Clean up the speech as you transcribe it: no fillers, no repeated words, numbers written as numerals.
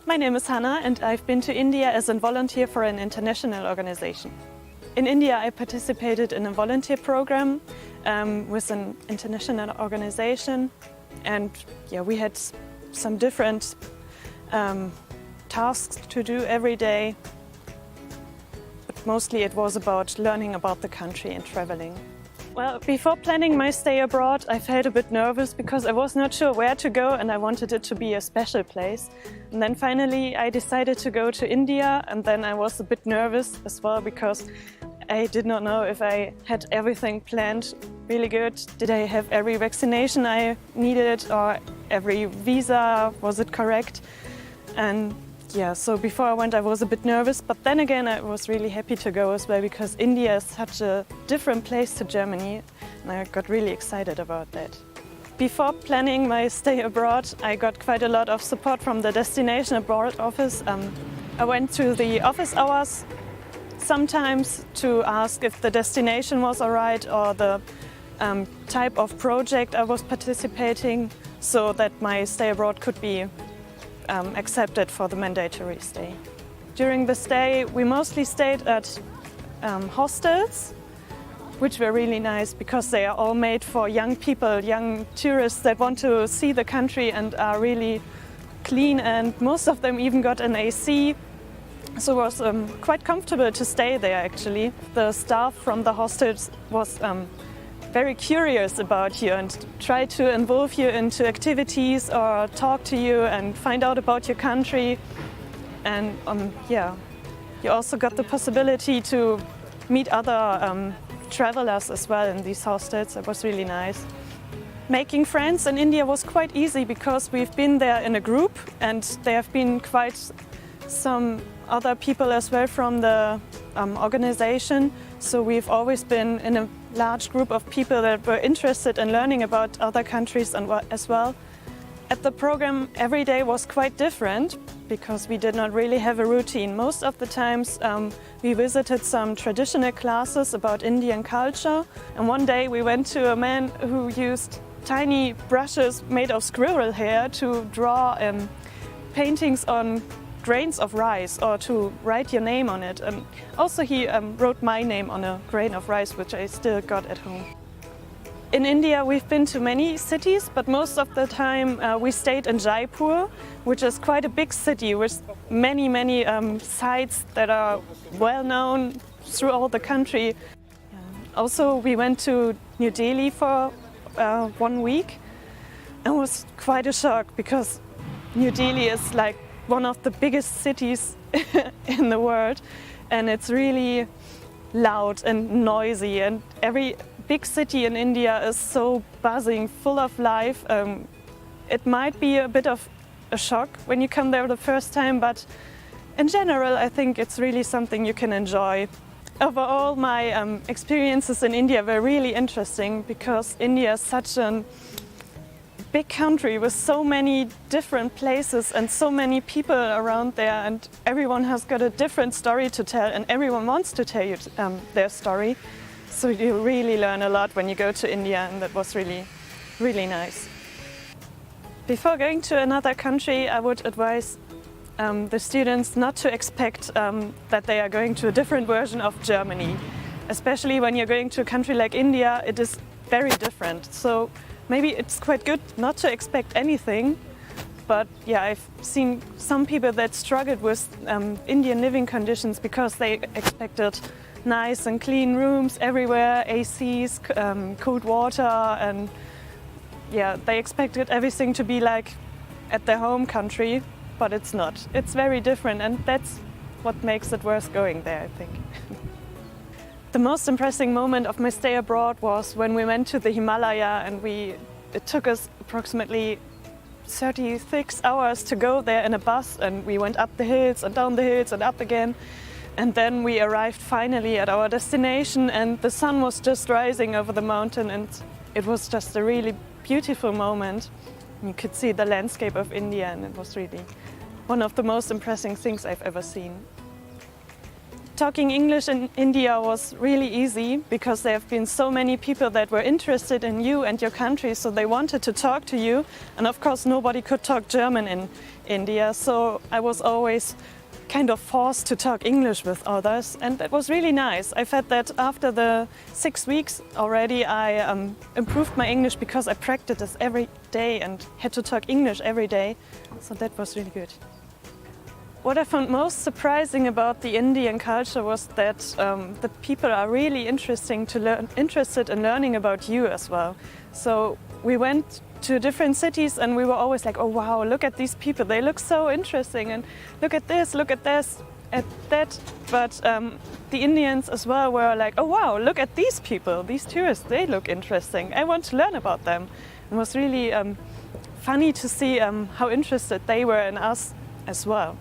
My name is Hanna and I've been to India as a volunteer for an international organization. In India I participated in a volunteer program with an international organization, and we had some different tasks to do every day, but mostly it was about learning about the country and traveling. Well, before planning my stay abroad, I felt a bit nervous because I was not sure where to go and I wanted it to be a special place. And then finally I decided to go to India, and then I was a bit nervous as well because I did not know if I had everything planned really good. Did I have every vaccination I needed, or every visa, was it correct? And so before I went I was a bit nervous, but then again I was really happy to go as well because India is such a different place to Germany, and I got really excited about that. Before planning my stay abroad, I got quite a lot of support from the Destination Abroad office. I went to the office hours sometimes to ask if the destination was alright or the type of project I was participating, so that my stay abroad could be accepted for the mandatory stay. During the stay we mostly stayed at hostels, which were really nice because they are all made for young people, young tourists that want to see the country and are really clean, and most of them even got an AC. So it was quite comfortable to stay there actually. The staff from the hostels was very curious about you and try to involve you into activities or talk to you and find out about your country. And you also got the possibility to meet other travelers as well in these hostels. It was really nice. Making friends in India was quite easy because we've been there in a group, and there have been quite some other people as well from the organization. So we've always been in a large group of people that were interested in learning about other countries as well. At the program every day was quite different because we did not really have a routine. Most of the times we visited some traditional classes about Indian culture, and one day we went to a man who used tiny brushes made of squirrel hair to draw paintings on grains of rice, or to write your name on it. And also he wrote my name on a grain of rice, which I still got at home. In India we've been to many cities, but most of the time we stayed in Jaipur, which is quite a big city with many sites that are well known through all the country. Also we went to New Delhi for 1 week. It was quite a shock because New Delhi is like one of the biggest cities in the world, and it's really loud and noisy, and every big city in India is so buzzing, full of life. It might be a bit of a shock when you come there the first time, but in general I think it's really something you can enjoy. Overall my experiences in India were really interesting because India is such a big country with so many different places and so many people around there, and everyone has got a different story to tell, and everyone wants to tell you their story. So you really learn a lot when you go to India, and that was really nice. Before going to another country, I would advise the students not to expect that they are going to a different version of Germany. Especially when you're going to a country like India, it is very different. So maybe it's quite good not to expect anything, but I've seen some people that struggled with Indian living conditions because they expected nice and clean rooms everywhere, ACs, cold water, and they expected everything to be like at their home country, but it's not. It's very different, and that's what makes it worth going there, I think. The most impressive moment of my stay abroad was when we went to the Himalaya, and it took us approximately 36 hours to go there in a bus, and we went up the hills and down the hills and up again. And then we arrived finally at our destination, and the sun was just rising over the mountain, and it was just a really beautiful moment. You could see the landscape of India, and it was really one of the most impressive things I've ever seen. Talking English in India was really easy because there have been so many people that were interested in you and your country, so they wanted to talk to you. And of course nobody could talk German in India, so I was always kind of forced to talk English with others, and that was really nice. I felt that after the 6 weeks already I improved my English because I practiced this every day and had to talk English every day, so that was really good. What I found most surprising about the Indian culture was that the people are really interested in learning about you as well. So we went to different cities and we were always like, oh wow, look at these people, they look so interesting, and look at this, at that. But the Indians as well were like, oh wow, look at these people, these tourists, they look interesting, I want to learn about them. It was really funny to see how interested they were in us as well.